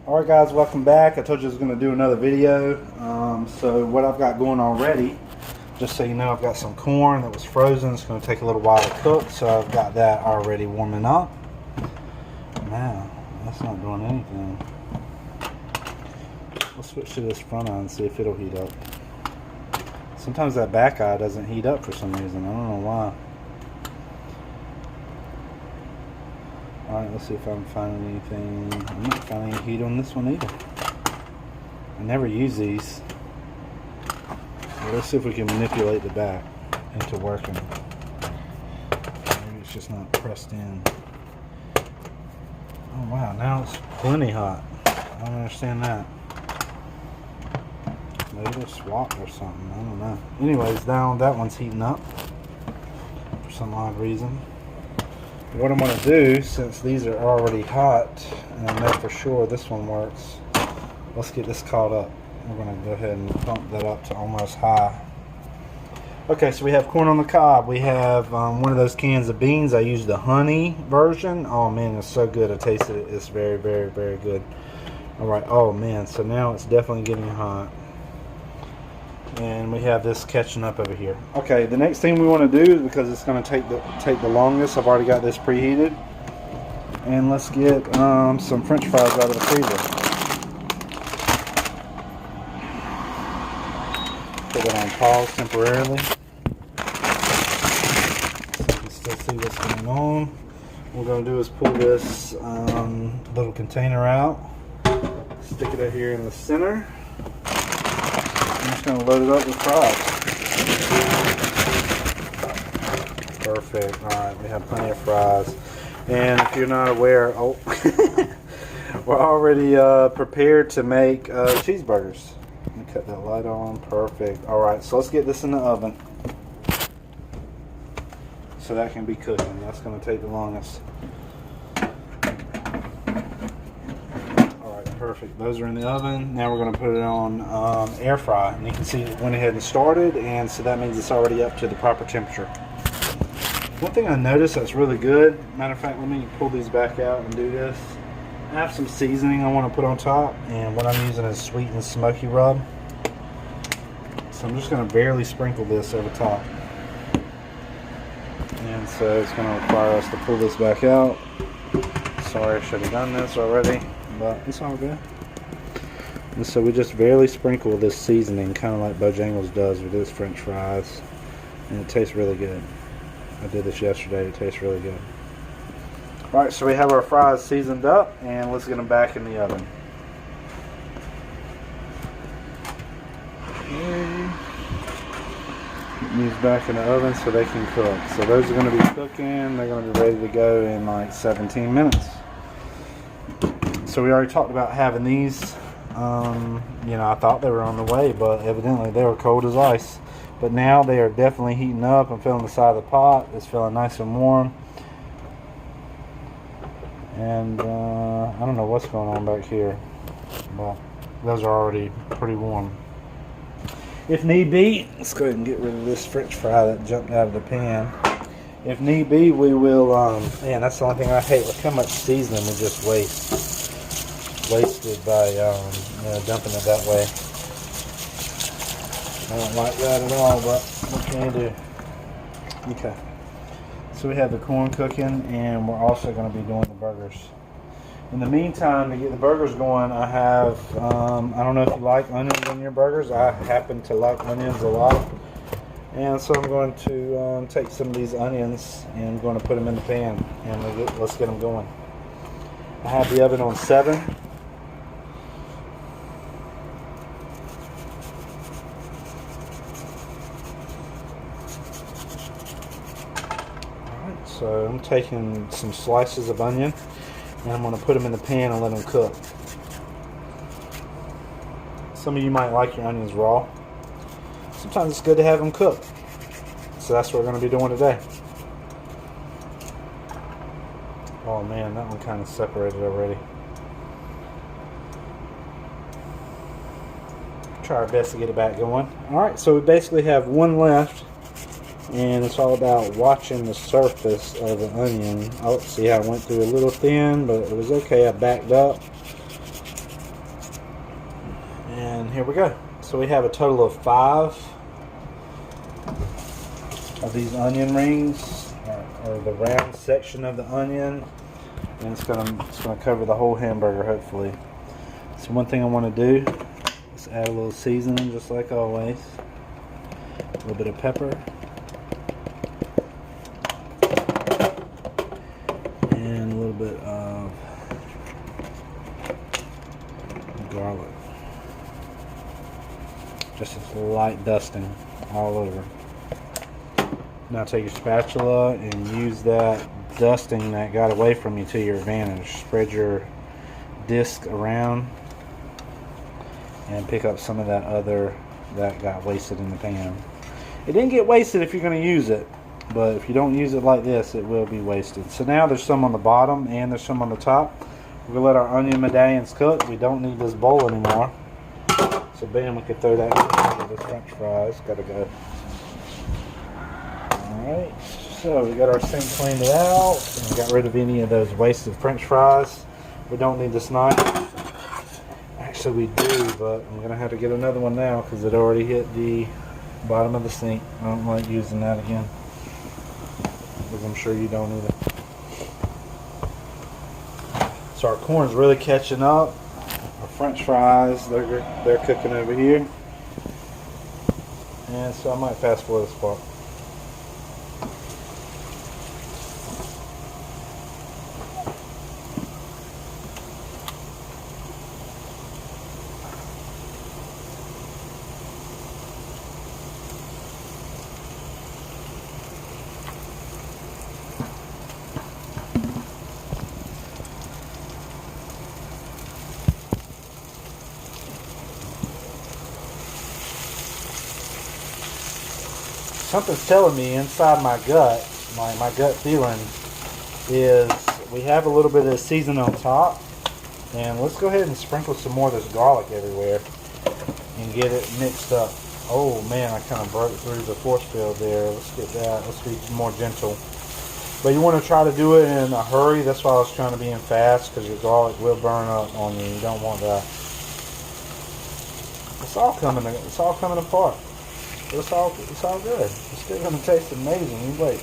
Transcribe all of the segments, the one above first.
Alright guys, welcome back. I told you I was going to do another video. So what I've got going already, just so you know, I've got some corn that was frozen. It's going to take a little while to cook, so I've got that already warming up. Now, that's not doing anything. We'll switch to this front eye and see if it'll heat up. Sometimes that back eye doesn't heat up for some reason. I don't know why. Alright, let's see if I'm finding anything. I'm not finding any heat on this one either. I never use these. So let's see if we can manipulate the back into working. Maybe it's just not pressed in. Oh wow, now it's plenty hot. I don't understand that. Maybe they're swapped or something. I don't know. Anyways, now that one's heating up for some odd reason. What I'm going to do, since these are already hot, and I know for sure this one works, let's get this caught up. We're going to go ahead and pump that up to almost high. Okay, so we have corn on the cob. We have one of those cans of beans. I used the honey version. Oh man, it's so good. I tasted it. It's very, very, very good. Alright, oh man, so now it's definitely getting hot. And we have this catching up over here. Okay, the next thing we want to do, because it's going to take the longest, I've already got this preheated. And let's get some French fries out of the freezer. Put that on pause temporarily, so you can still see what's going on. What we're going to do is pull this little container out, stick it out here in the center. I'm just going to load it up with fries. Perfect. Alright, we have plenty of fries. And if you're not aware, we're already prepared to make cheeseburgers. Let me cut that light on. Perfect. Alright, so let's get this in the oven so that can be cooking. That's going to take the longest. Perfect. Those are in the oven. Now we're going to put it on air fry, and you can see it went ahead and started, and so that means it's already up to the proper temperature. One thing I noticed that's really good, matter of fact, let me pull these back out and do this. I have some seasoning I want to put on top, and what I'm using is sweet and smoky rub. So I'm just going to barely sprinkle this over top, and so it's going to require us to pull this back out. Sorry, I should have done this already, but it's all good. And so we just barely sprinkle this seasoning, kind of like Bojangles does with his French fries, and it tastes really good. I did this yesterday. It tastes really good. Alright, so we have our fries seasoned up, and let's get them back in the oven. Okay. Get these back in the oven so they can cook. So those are going to be cooking. They're going to be ready to go in like 17 minutes. So we already talked about having these. You know, I thought they were on the way, but evidently they were cold as ice. But now they are definitely heating up. I'm feeling the side of the pot. It's feeling nice and warm. And I don't know what's going on back here, but those are already pretty warm. If need be, let's go ahead and get rid of this French fry that jumped out of the pan. If need be, we will, man, that's the only thing I hate. Look how much seasoning we just wasted by you know, dumping it that way. I don't like that at all, but what can you do? Okay. So we have the corn cooking, and we're also going to be doing the burgers. In the meantime, to get the burgers going, I have, I don't know if you like onions in your burgers. I happen to like onions a lot. And so I'm going to take some of these onions and I'm going to put them in the pan, and let's get them going. I have the oven on 7. So I'm taking some slices of onion, and I'm going to put them in the pan and let them cook. Some of you might like your onions raw. Sometimes it's good to have them cooked. So that's what we're going to be doing today. Oh man, that one kind of separated already. Try our best to get it back going. Alright, so we basically have one left. And it's all about watching the surface of the onion. Oh, see how I went through a little thin, but it was okay. I backed up. And here we go. So we have a total of 5 of these onion rings, or the round section of the onion, and it's gonna cover the whole hamburger hopefully. So one thing I want to do is add a little seasoning, just like always. A little bit of pepper. And a little bit of garlic. Just a light dusting all over. Now take your spatula and use that dusting that got away from you to your advantage. Spread your disc around and pick up some of that other that got wasted in the pan. It didn't get wasted if you're going to use it, but if you don't use it like this, it will be wasted. So now there's some on the bottom and there's some on the top. We're going to let our onion medallions cook. We don't need this bowl anymore. So bam, we could throw that into the french fries. Gotta go. Alright, so we got our sink cleaned out and got rid of any of those wasted french fries. We don't need this knife. Actually we do, but I'm gonna have to get another one now because it already hit the bottom of the sink. I don't like using that again, because I'm sure you don't either. So our corn's really catching up. Our french fries, they're cooking over here. And so I might fast forward this part. Something's telling me inside my gut, my gut feeling is we have a little bit of seasoning on top, and let's go ahead and sprinkle some more of this garlic everywhere and get it mixed up. Oh man, I kind of broke through the force field there. Let's get that. Let's be more gentle. But you want to try to do it in a hurry. That's why I was trying to be in fast, because your garlic will burn up on you. You don't want that. It's all coming apart. It's all good. It's still going to taste amazing. You wait.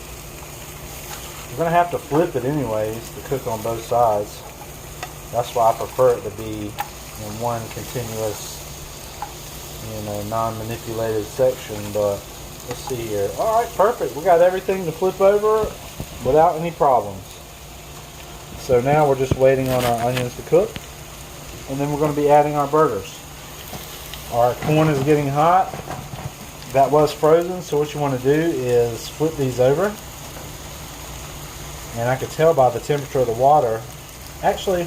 You're going to have to flip it anyways to cook on both sides. That's why I prefer it to be in one continuous, non-manipulated section. But let's see here. All right, perfect. We got everything to flip over without any problems. So now we're just waiting on our onions to cook, and then we're going to be adding our burgers. Our corn is getting hot. That was frozen, so what you want to do is flip these over. And I could tell by the temperature of the water. Actually,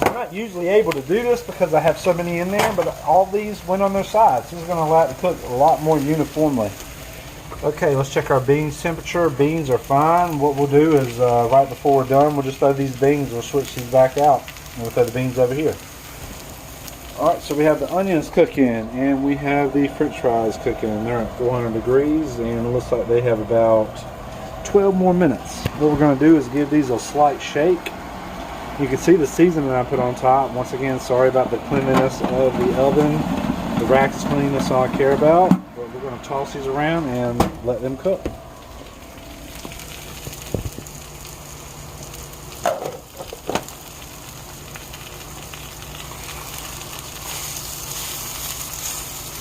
I'm not usually able to do this because I have so many in there, but all these went on their sides. This is going to allow it to cook a lot more uniformly. Okay, let's check our beans temperature. Beans are fine. What we'll do is right before we're done, we'll just throw these beans. We'll switch these back out, and we'll throw the beans over here. Alright, so we have the onions cooking, and we have the french fries cooking. They're at 400 degrees, and it looks like they have about 12 more minutes. What we're going to do is give these a slight shake. You can see the seasoning I put on top. Once again, sorry about the cleanliness of the oven. The rack is clean, that's all I care about. But we're going to toss these around and let them cook.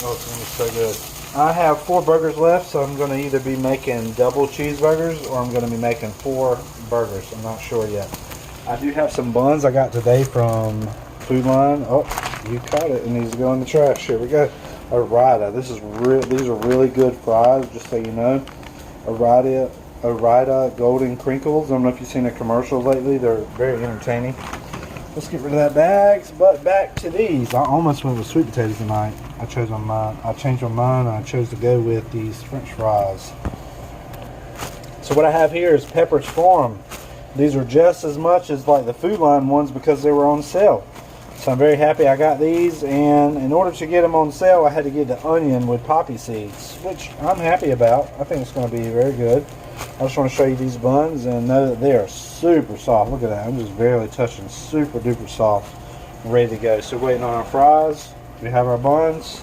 Oh, it's going to be so good. I have 4 burgers left, so I'm going to either be making double cheeseburgers or I'm going to be making 4 burgers. I'm not sure yet. I do have some buns I got today from Food Line. Oh, you caught it. It needs to go in the trash. Here we go. Ore-Ida. These are really good fries, just so you know. Ore-Ida Golden Crinkles. I don't know if you've seen the commercials lately. They're very entertaining. Let's get rid of that bags, but back to these. I almost went with sweet potatoes tonight. I changed my mind, and I chose to go with these french fries. So what I have here is Pepperidge Farm. These are just as much as like the Food Line ones because they were on sale. So I'm very happy I got these, and in order to get them on sale, I had to get the onion with poppy seeds, which I'm happy about. I think it's going to be very good. I just want to show you these buns and know that they are super soft. Look at that. I'm just barely touching. Super duper soft. ready to go. So waiting on our fries. We have our buns.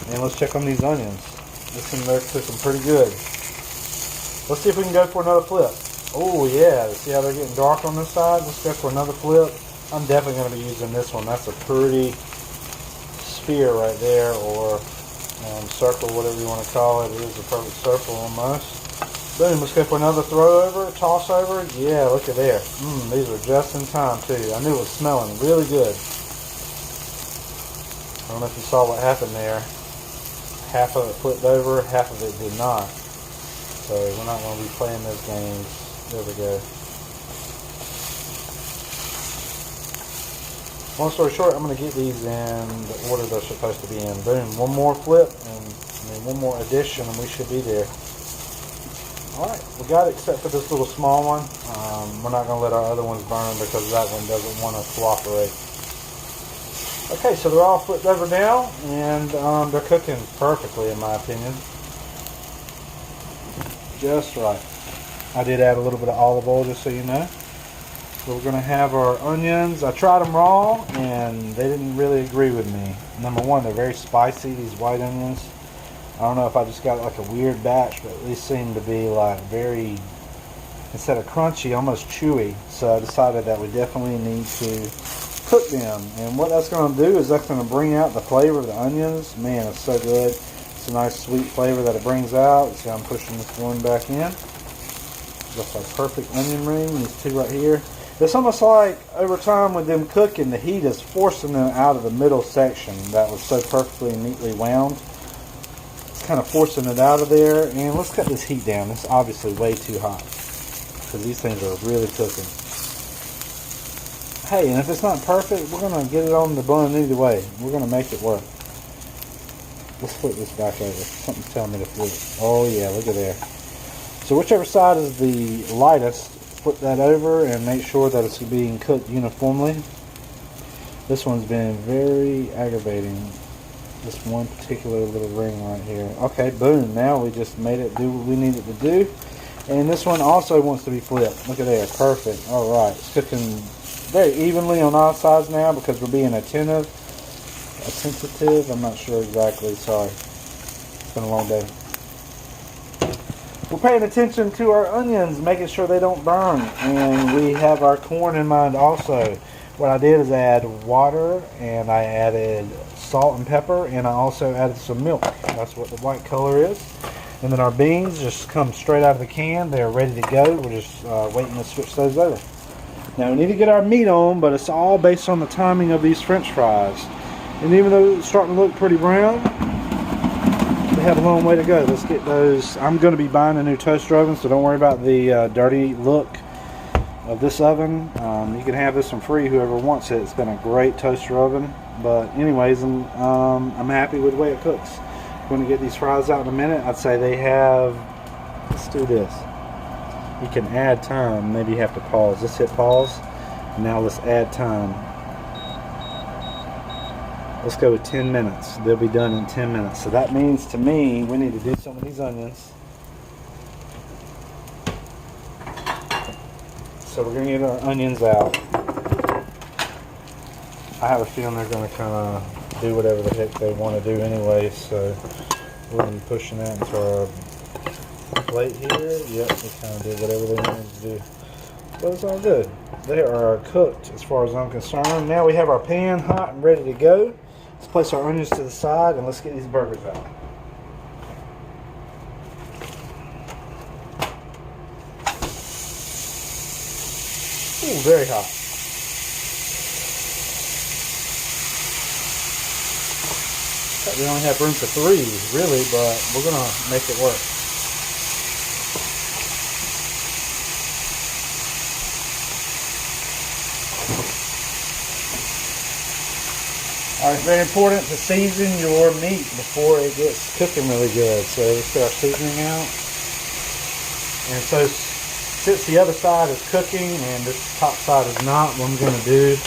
And let's check on these onions. Listen, they're cooking pretty good. Let's see if we can go for another flip. Oh yeah, see how they're getting dark on this side? Let's go for another flip. I'm definitely going to be using this one. That's a pretty sphere right there, or circle, whatever you want to call it. It is a perfect circle almost. Boom, let's go for another throw over, toss over. Yeah, look at there. These are just in time too. I knew it was smelling really good. I don't know if you saw what happened there. Half of it flipped over, half of it did not. So we're not going to be playing those games. There we go. Long story short, I'm going to get these in the order they're supposed to be in. Boom, one more flip and one more addition and we should be there. Alright, we got it except for this little small one. We're not going to let our other ones burn because that one doesn't want to cooperate. Okay, so they're all flipped over now, and they're cooking perfectly in my opinion. Just right. I did add a little bit of olive oil just so you know. So we're going to have our onions. I tried them raw, and they didn't really agree with me. Number one, they're very spicy, these white onions. I don't know if I just got like a weird batch, but these seem to be like very, instead of crunchy, almost chewy. So I decided that we definitely need to cook them, and what that's going to do is that's going to bring out the flavor of the onions. Man, it's so good. It's a nice sweet flavor that it brings out. See, I'm pushing this one back in. Looks like perfect onion ring. These two right here. It's almost like over time with them cooking, the heat is forcing them out of the middle section that was so perfectly and neatly wound. It's kind of forcing it out of there. And let's cut this heat down. It's obviously way too hot because these things are really cooking. Hey, and if it's not perfect, we're going to get it on the bun either way. We're going to make it work. Let's flip this back over. Something's telling me to flip it. Oh yeah, look at there. So whichever side is the lightest, flip that over and make sure that it's being cooked uniformly. This one's been very aggravating. This one particular little ring right here. Okay, boom. Now we just made it do what we needed to do. And this one also wants to be flipped. Look at there. Perfect. Alright. It's cooking very evenly on all sides now because we're being attentive. I'm not sure exactly. Sorry. It's been a long day. We're paying attention to our onions, making sure they don't burn. And we have our corn in mind also. What I did is add water, and I added salt and pepper, and I also added some milk. That's what the white color is. And then our beans just come straight out of the can. They're ready to go. We're just waiting to switch those over. Now we need to get our meat on, but it's all based on the timing of these French fries. And even though it's starting to look pretty brown, they have a long way to go. Let's get those. I'm going to be buying a new toaster oven, so don't worry about the dirty look of this oven. You can have this one free, whoever wants it. It's been a great toaster oven. But anyways, I'm happy with the way it cooks. I'm going to get these fries out in a minute. I'd say they have, let's do this. You can add time. Maybe you have to pause. Let's hit pause. Now let's add time. Let's go with 10 minutes. They'll be done in 10 minutes. So that means to me, we need to do some of these onions. So we're going to get our onions out. I have a feeling they're going to kind of do whatever the heck they want to do anyway. So we're going to be pushing that into our plate here. Yep, they kind of did whatever they wanted to do. But it's all good. They are cooked as far as I'm concerned. Now we have our pan hot and ready to go. Let's place our onions to the side and let's get these burgers out. Ooh, very hot. We only have room for 3, really, but we're going to make it work. Alright, it's very important to season your meat before it gets cooking really good. So let's get our seasoning out. And so since the other side is cooking and this top side is not, what I'm going to do,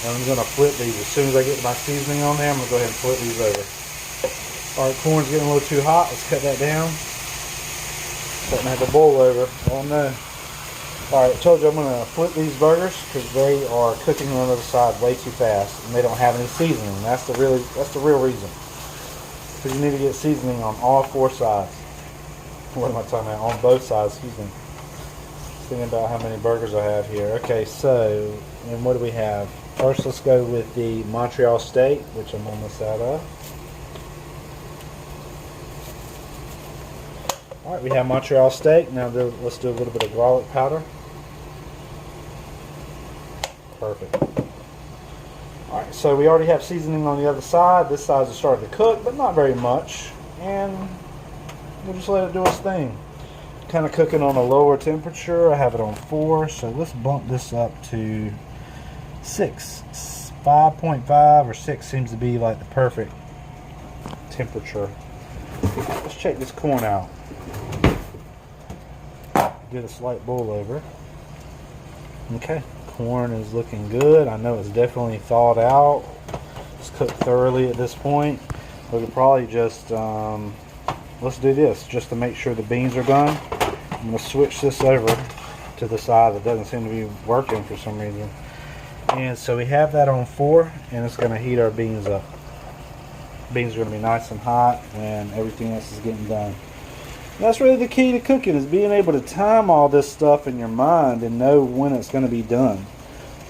I'm going to flip these. As soon as I get my seasoning on there, I'm going to go ahead and flip these over. Alright, corn's getting a little too hot. Let's cut that down. Starting to have a boil over. Oh no. Alright, I told you I'm going to flip these burgers because they are cooking on the other side way too fast and they don't have any seasoning. That's the real reason. Because you need to get seasoning on all 4 sides. What am I talking about? On both sides, excuse me. Thinking about how many burgers I have here. Okay, so, and what do we have? First, let's go with the Montreal steak, which I'm almost out of. Alright, we have Montreal steak. Now let's do a little bit of garlic powder. Perfect. Alright, so we already have seasoning on the other side. This side's started to cook, but not very much. And we'll just let it do its thing. Kind of cooking on a lower temperature. I have it on 4, so let's bump this up to 6. 5.5 or 6 seems to be like the perfect temperature. Let's check this corn out. Did a slight boil over. Okay, corn is looking good. I know it's definitely thawed out. It's cooked thoroughly at this point. We could probably just let's do this just to make sure the beans are done. I'm going to switch this over to the side that doesn't seem to be working for some reason. And so we have that on 4, and it's going to heat our beans up. Beans are going to be nice and hot when everything else is getting done. And that's really the key to cooking, is being able to time all this stuff in your mind and know when it's going to be done.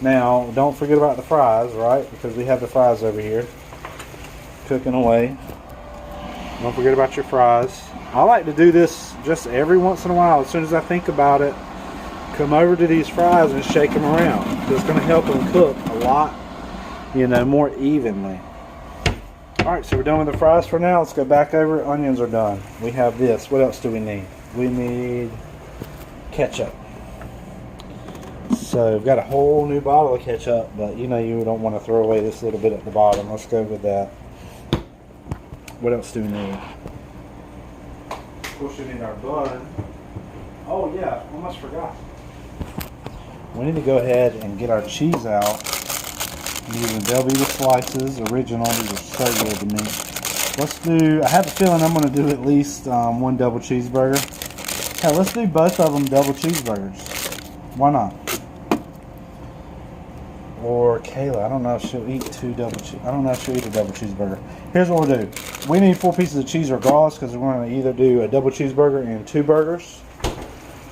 Now, don't forget about the fries, right? Because we have the fries over here cooking away. Don't forget about your fries. I like to do this just every once in a while. As soon as I think about it, come over to these fries and shake them around. It's going to help them cook a lot, more evenly. Alright, so we're done with the fries for now. Let's go back over. Onions are done. We have this. What else do we need? We need ketchup. So we've got a whole new bottle of ketchup, but you don't want to throw away this little bit at the bottom. Let's go with that. What else do we need? Of course, we need our bun. Oh yeah, almost forgot. We need to go ahead and get our cheese out. I'm using Velveeta slices, original. These are so good to me. I have a feeling I'm going to do at least 1 double cheeseburger. Hell, let's do both of them double cheeseburgers. Why not? Or Kayla, I don't know if she'll eat 2 double cheese. I don't know if she'll eat a double cheeseburger. Here's what we'll do. We need 4 pieces of cheese regardless, because we're going to either do a double cheeseburger and 2 burgers,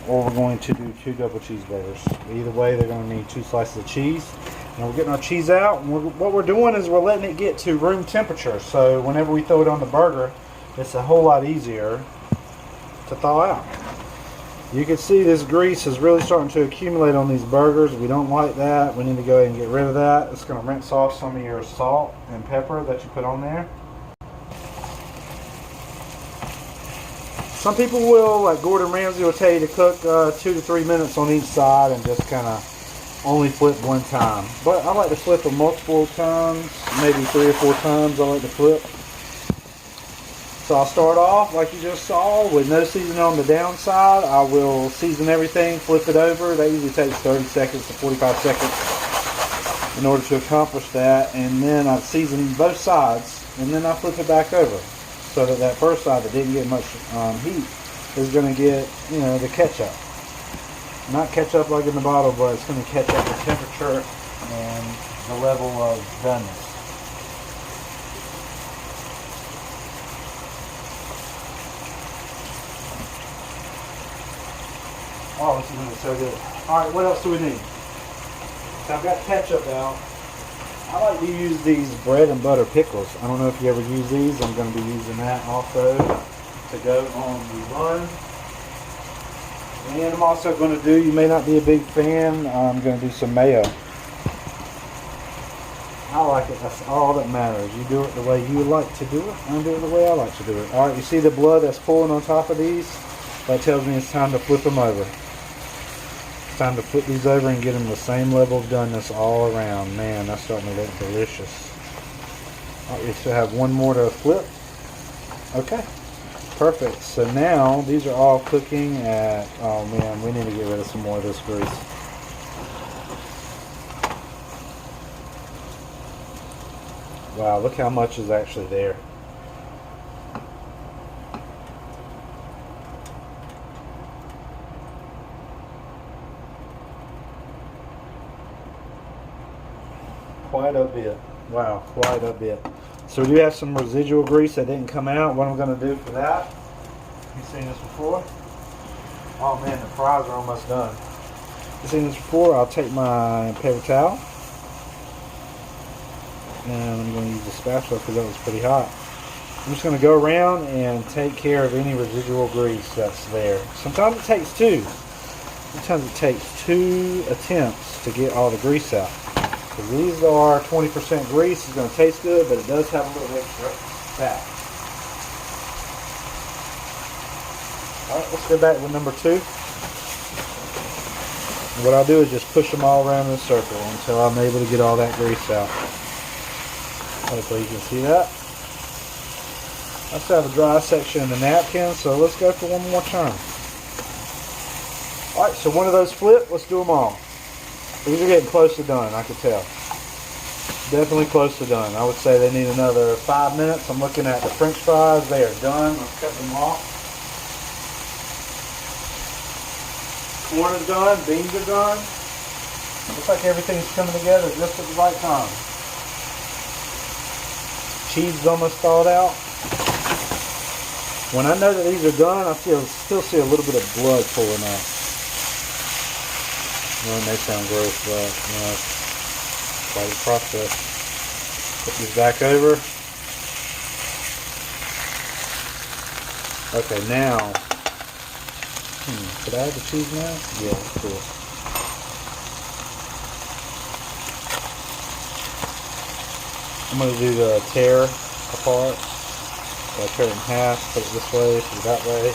or we're going to do 2 double cheeseburgers. Either way, they're going to need 2 slices of cheese. And we're getting our cheese out, and what we're doing is we're letting it get to room temperature. So whenever we throw it on the burger, it's a whole lot easier to thaw out. You can see this grease is really starting to accumulate on these burgers. We don't like that. We need to go ahead and get rid of that. It's going to rinse off some of your salt and pepper that you put on there. Some people will, like Gordon Ramsay will tell you to cook 2 to 3 minutes on each side and just kind of only flip 1 time. But I like to flip them multiple times, maybe 3 or 4 times I like to flip. So I'll start off like you just saw with no seasoning on the downside. I will season everything, flip it over. That usually takes 30 seconds to 45 seconds in order to accomplish that. And then I season both sides, and then I flip it back over so that first side that didn't get much heat is going to get, the ketchup. Not ketchup like in the bottle, but it's going to catch up the temperature and the level of doneness. Oh, this is going to be so good. Alright, what else do we need? So I've got ketchup out. I like to use these bread and butter pickles. I don't know if you ever use these. I'm going to be using that also to go on the bun. And I'm also going to do, you may not be a big fan, I'm going to do some mayo. I like it. That's all that matters. You do it the way you like to do it. I do it the way I like to do it. Alright, you see the blood that's pooling on top of these? That tells me it's time to flip them over. It's time to flip these over and get them the same level of doneness all around. Man, that's starting to look delicious. Alright, we still have 1 more to flip. Okay. Perfect. So now these are all cooking at, oh man, we need to get rid of some more of this grease. Wow, look how much is actually there. quite a bit. Wow, quite a bit. So we do have some residual grease that didn't come out. What I'm going to do for that, you've seen this before. Oh man, the fries are almost done. You've seen this before. I'll take my paper towel and I'm going to use the spatula because that was pretty hot. I'm just going to go around and take care of any residual grease that's there. Sometimes it takes two. Sometimes it takes 2 attempts to get all the grease out. Because these are 20% grease. It's going to taste good, but it does have a little extra fat. Alright, let's go back with number 2. What I'll do is just push them all around in a circle until I'm able to get all that grease out. Hopefully you can see that. I still have a dry section in the napkin, so let's go for one more turn. Alright, so one of those flipped, let's do them all. These are getting close to done, I can tell. Definitely close to done. I would say they need another 5 minutes. I'm looking at the French fries, they are done. Let's cut them off. Corn is done, beans are done. Looks like everything's coming together just at the right time. Cheese is almost thawed out. When I know that these are done, I still see a little bit of blood pulling out. Well, it may sound gross, but you know, it's quite a process. Put these back over. Okay, now, could I add the cheese now? Yeah, that's cool. I'm going to do the tear apart. So I tear it in half, put it this way, put it that way.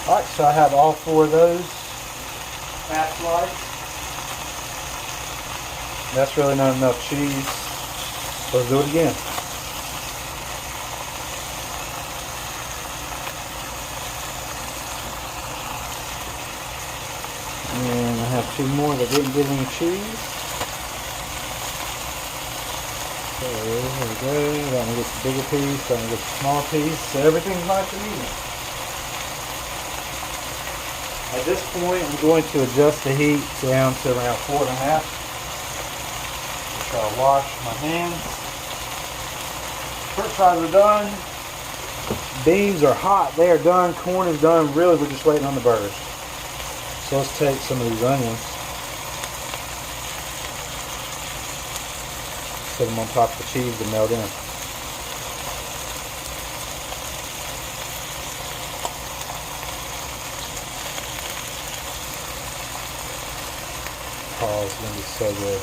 Alright, so I have all 4 of those half sliced. That's really not enough cheese. Let's do it again. And I have 2 more that didn't get any cheese. So here we go. That one gets the bigger piece, that one gets the small piece. So everything's nice and even. At this point, I'm going to adjust the heat down to around 4.5. So I'll wash my hands. French fries are done. Beans are hot. They are done. Corn is done. Really, we're just waiting on the burgers. So let's take some of these onions. Set them on top of the cheese to melt in. Oh, it's going to be so good.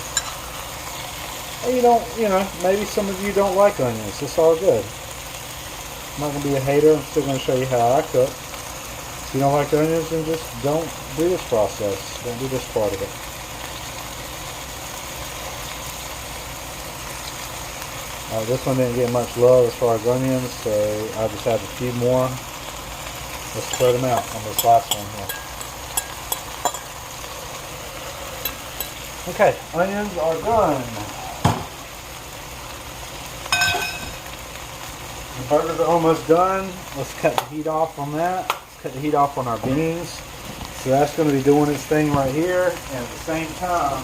And maybe some of you don't like onions. It's all good. I'm not going to be a hater. I'm still going to show you how I cook. If you don't like onions, then just don't do this process. Don't do this part of it. This one didn't get much love as far as onions, so I just have a few more. Let's spread them out on this last one here. Okay, onions are done. The burgers are almost done. Let's cut the heat off on that. Let's cut the heat off on our beans. So that's going to be doing its thing right here. And at the same time,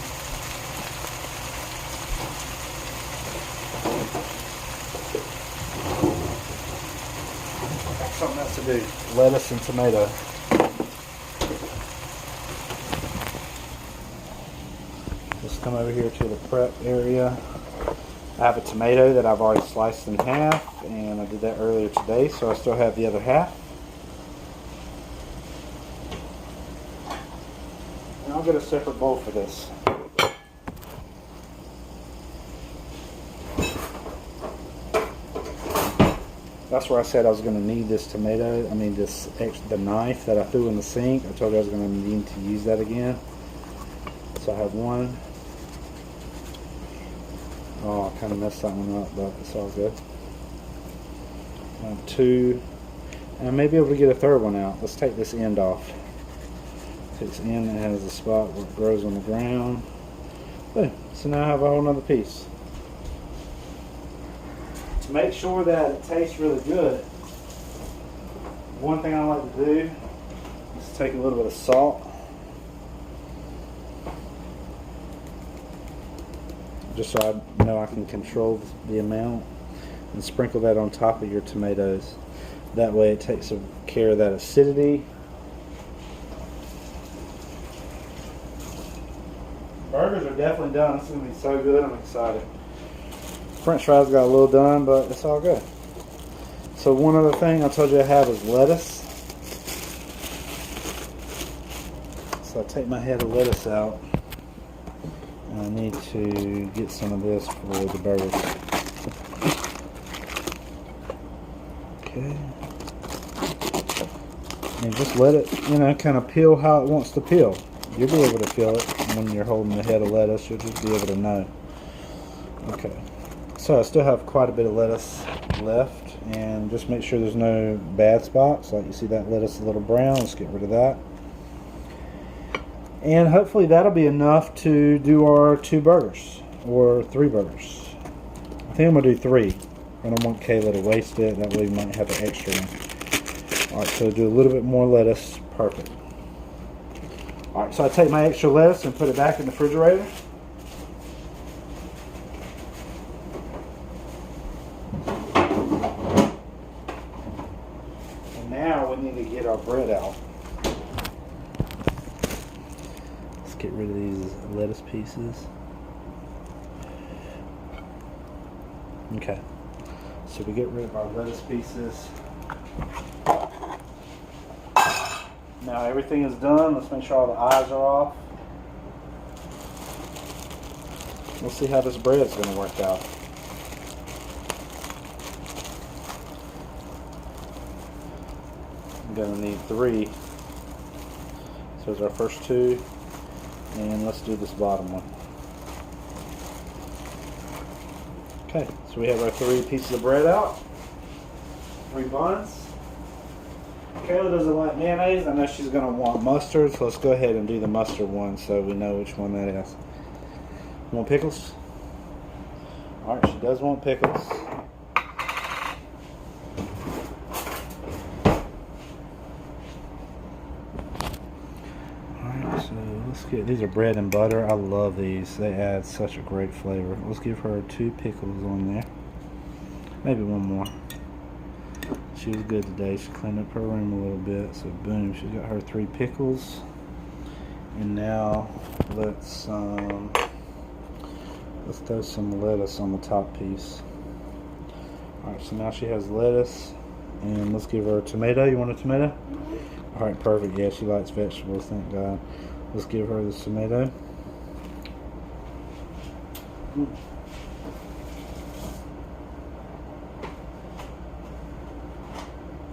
got something else to do. Lettuce and tomato. Let's come over here to the prep area. I have a tomato that I've already sliced in half, and I did that earlier today, so I still have the other half. And I'll get a separate bowl for this. That's where I said I was going to need this tomato. The knife that I threw in the sink. I told you I was going to need to use that again. So I have one. Oh, I kind of messed that one up, but it's all good. 2. And I may be able to get a third one out. Let's take this end off. This end that has a spot where it grows on the ground. Boom. So now I have a whole nother piece. To make sure that it tastes really good, one thing I like to do take a little bit of salt. Just so I know I can control the amount. And sprinkle that on top of your tomatoes. That way it takes care of that acidity. Burgers are definitely done. It's going to be so good. I'm excited. French fries got a little done, but it's all good. So one other thing I told you I have is lettuce. So I take my head of lettuce out. And I need to get some of this for the burgers. Okay. And just let it, kind of peel how it wants to peel. You'll be able to feel it when you're holding the head of lettuce. You'll just be able to know. Okay. So I still have quite a bit of lettuce left. And just make sure there's no bad spots. Like you see that lettuce a little brown. Let's get rid of that. And hopefully that'll be enough to do our 2 burgers. Or 3 burgers. I think I'm going to do 3. I don't want Kayla to waste it. That way we might have an extra one. Alright, so do a little bit more lettuce. Perfect. Alright, so I take my extra lettuce and put it back in the refrigerator. And now we need to get our bread out. Let's get rid of these lettuce pieces. Okay. So we get rid of our lettuce pieces. Now everything is done. Let's make sure all the eyes are off. We'll see how this bread is going to work out. I'm going to need 3. So there's our first 2. And let's do this bottom one. Okay, so we have our 3 pieces of bread out. 3 buns. Kayla doesn't like mayonnaise. I know she's going to want mustard, so let's go ahead and do the mustard one so we know which one that is. You want pickles? Alright, she does want pickles. Alright, so let's get, these are bread and butter. I love these. They add such a great flavor. Let's give her 2 pickles on there. Maybe 1 more. She was good today. She cleaned up her room a little bit. So boom, she got her 3 pickles. And now let's throw some lettuce on the top piece. Alright, so now she has lettuce. And let's give her a tomato. You want a tomato? Mm-hmm. Alright, perfect. Yeah, she likes vegetables, thank God. Let's give her the tomato.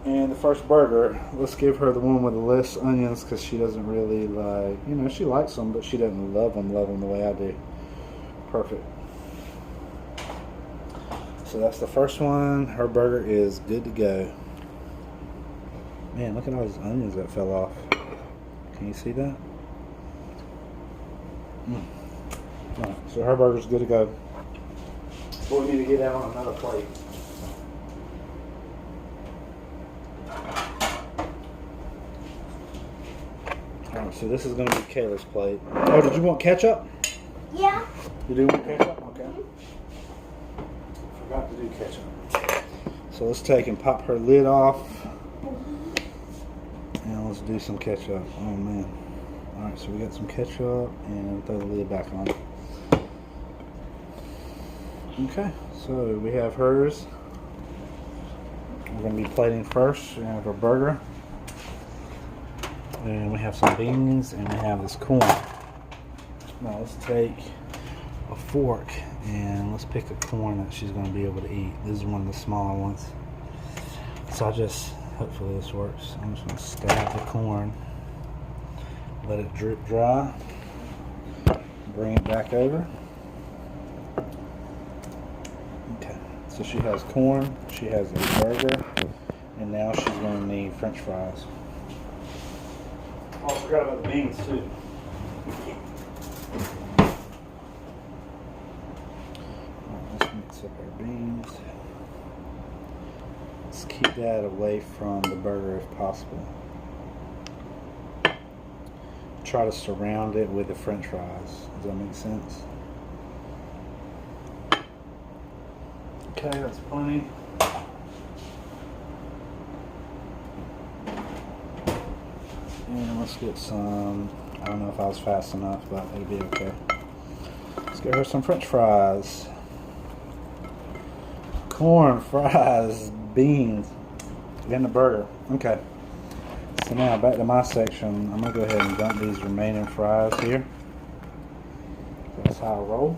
And the first burger, let's give her the one with the less onions because she doesn't really like, she likes them, but she doesn't love them the way I do. Perfect. So that's the first one. Her burger is good to go. Man, look at all those onions that fell off. Can you see that? Right, so her burger's good to go. But we need to get that on another plate. Alright, so this is going to be Kayla's plate. Oh, did you want ketchup? Yeah. You do want ketchup? Okay. Forgot to do ketchup. So let's take and pop her lid off. And let's do some ketchup. Oh man. Alright, so we got some ketchup and throw the lid back on. Okay, so we have hers. We're going to be plating first. We have her burger. And we have some beans and we have this corn. Now let's take a fork and let's pick a corn that she's going to be able to eat. This is one of the smaller ones. So hopefully this works. I'm just going to stab the corn, let it drip dry, bring it back over. Okay, so she has corn, she has a burger, and now she's going to need French fries. Oh, I forgot about the beans too. Let's mix up our beans. Let's keep that away from the burger if possible. try to surround it with the French fries. Does that make sense? Okay, that's plenty. And let's get some, I don't know if I was fast enough, but it'll be okay. Let's get her some French fries. Corn, fries, beans, and the burger. Okay. So now back to my section. I'm going to go ahead and dump these remaining fries here. That's how I roll.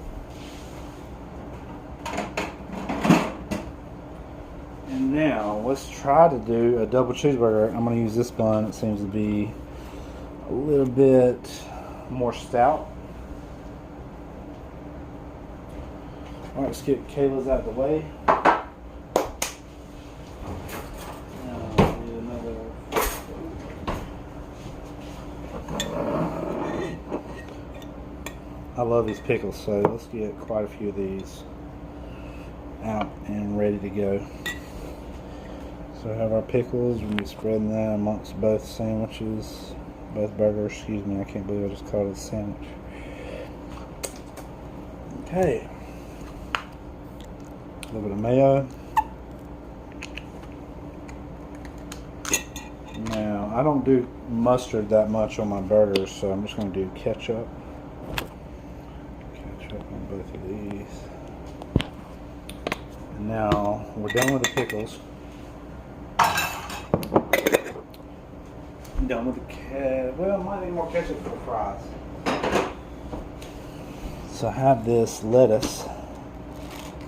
And now let's try to do a double cheeseburger. I'm going to use this bun. It seems to be a little bit more stout. Alright, let's get Kayla's out of the way. I love these pickles, so let's get quite a few of these out and ready to go. So we have our pickles. We're going to be spreading that amongst both sandwiches, both burgers. Excuse me, I can't believe I just called it a sandwich. Okay. A little bit of mayo. Now, I don't do mustard that much on my burgers, so I'm just going to do ketchup. On both of these. And now we're done with the pickles. I'm done with the well, might need more ketchup for the fries. So I have this lettuce.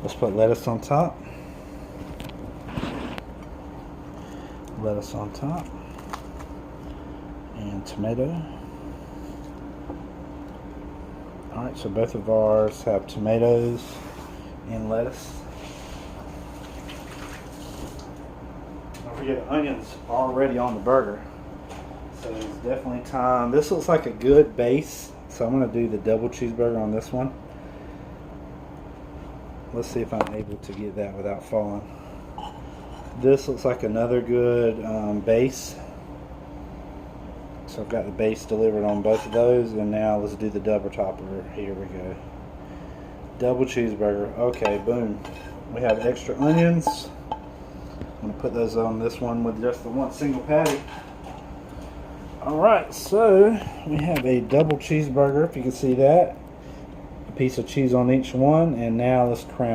Let's put lettuce on top. Lettuce on top. And tomato. Alright, so both of ours have tomatoes and lettuce. Don't forget the onions already on the burger. So it's definitely time. This looks like a good base. So I'm going to do the double cheeseburger on this one. Let's see if I'm able to get that without falling. This looks like another good base. So I've got the base delivered on both of those, and now let's do the double topper. Here we go. Double cheeseburger. Okay, boom. We have extra onions. I'm going to put those on this one with just the one single patty. Alright, so we have a double cheeseburger, if you can see that. A piece of cheese on each one, and now let's crown